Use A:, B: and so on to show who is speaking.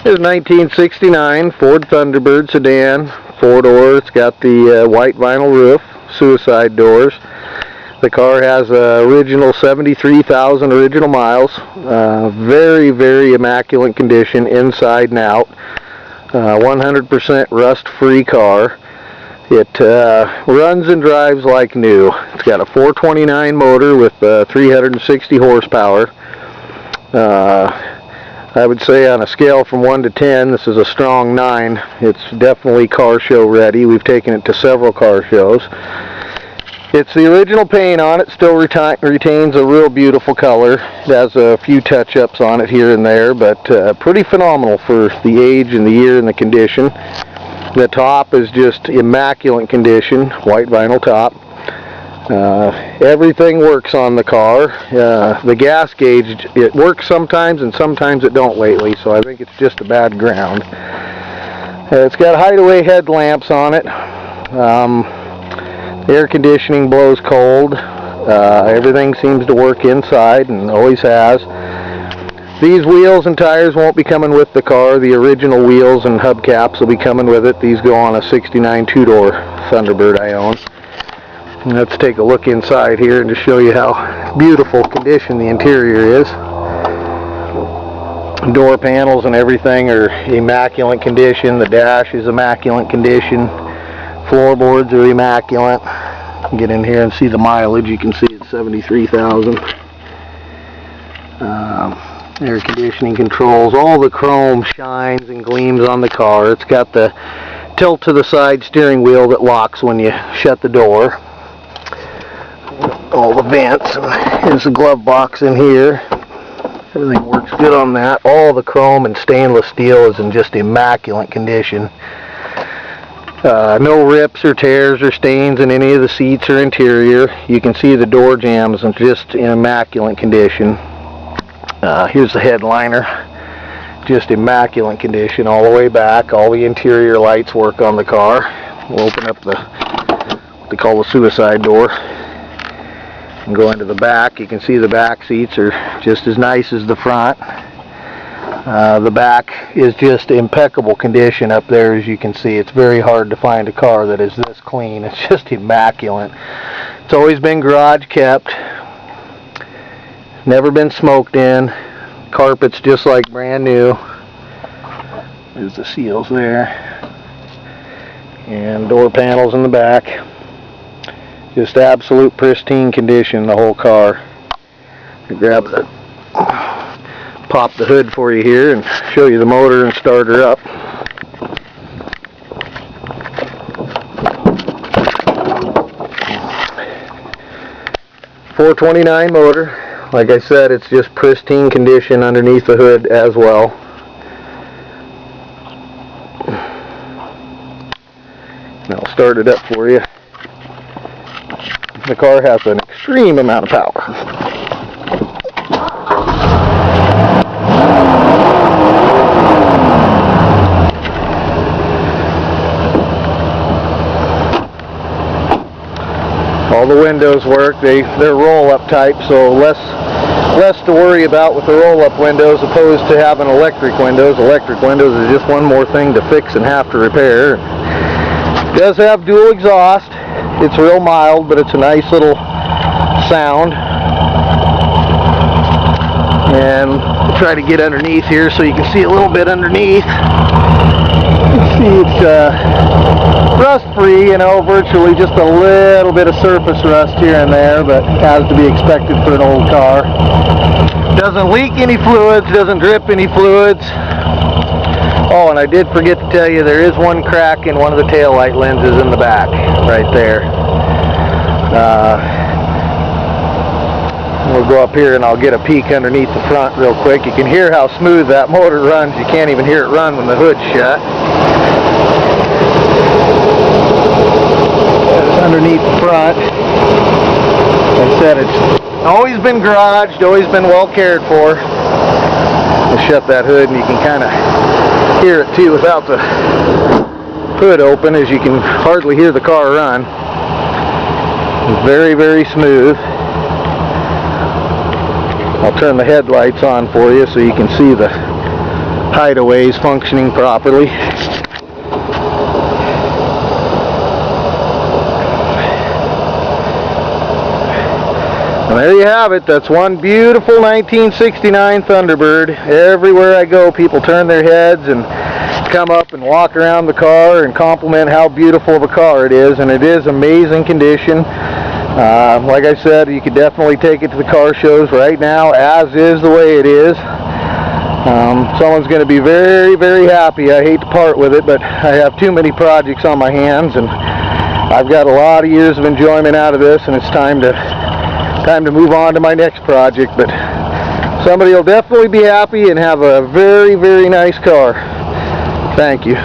A: It's a 1969 Ford Thunderbird sedan, 4-door. It's got the white vinyl roof, suicide doors. The car has original 73,000 original miles. Very, very immaculate condition inside and out. 100% rust-free car. It runs and drives like new. It's got a 429 motor with 360 horsepower. I would say on a scale from 1 to 10, this is a strong 9. It's definitely car show ready. We've taken it to several car shows. It's the original paint on it, still retains a real beautiful color. It has a few touch-ups on it here and there, but pretty phenomenal for the age and the year and the condition. The top is just immaculate condition, white vinyl top. Everything works on the car. The gas gauge, it works sometimes and sometimes it don't lately, so I think it's just a bad ground. It's got hideaway headlamps on it. Air conditioning blows cold. Everything seems to work inside and always has. These wheels and tires won't be coming with the car. The original wheels and hubcaps will be coming with it. These go on a 69 2-door Thunderbird I own. And let's take a look inside here and just show you how beautiful condition the interior is. Door panels and everything are immaculate condition. The dash is immaculate condition. Floorboards are immaculate. Get in here and see the mileage. You can see it's 73,000. Air conditioning controls. All the chrome shines and gleams on the car. It's got the tilt to the side steering wheel that locks when you shut the door. All the vents. Here's the glove box in here. Everything works good on that. All the chrome and stainless steel is in just immaculate condition. No rips or tears or stains in any of the seats or interior. You can see the door jambs are just in immaculate condition. Here's the headliner. Just immaculate condition all the way back. All the interior lights work on the car. We'll open up what they call the suicide door and go into the back. You can see the back seats are just as nice as the front. The back is just impeccable condition up there. As you can see, it's very hard to find a car that is this clean. It's just immaculate. It's always been garage kept, never been smoked in. Carpet's just like brand new. There's the seals there, and door panels in the back. Just absolute pristine condition, the whole car. Pop the hood for you here and show you the motor and start her up. .429 motor. Like I said, it's just pristine condition underneath the hood as well. And I'll start it up for you. The car has an extreme amount of power. All the windows work. They're roll-up type, so less to worry about with the roll-up windows opposed to having electric windows. Electric windows is just one more thing to fix and have to repair. It does have dual exhaust. It's real mild, but it's a nice little sound. And we'll try to get underneath here so you can see a little bit underneath. You can see it's rust-free, virtually just a little bit of surface rust here and there, but has to be expected for an old car. Doesn't leak any fluids, doesn't drip any fluids. Oh, and I did forget to tell you, there is one crack in one of the taillight lenses in the back, right there. We'll go up here and I'll get a peek underneath the front real quick. You can hear how smooth that motor runs. You can't even hear it run when the hood's shut. Underneath the front. Like I said, it's always been garaged, always been well cared for. We'll shut that hood and you can kind of hear it too without the hood open, as you can hardly hear the car run. It's very, very smooth. I'll turn the headlights on for you so you can see the hideaways functioning properly. And there you have it. That's one beautiful 1969 Thunderbird. Everywhere I go, people turn their heads and come up and walk around the car and compliment how beautiful of a car it is, and it is amazing condition. Like I said, you could definitely take it to the car shows right now, as is the way it is. Someone's going to be very, very happy. I hate to part with it, but I have too many projects on my hands, and I've got a lot of years of enjoyment out of this, and it's time to move on to my next project. But somebody will definitely be happy and have a very, very nice car. Thank you.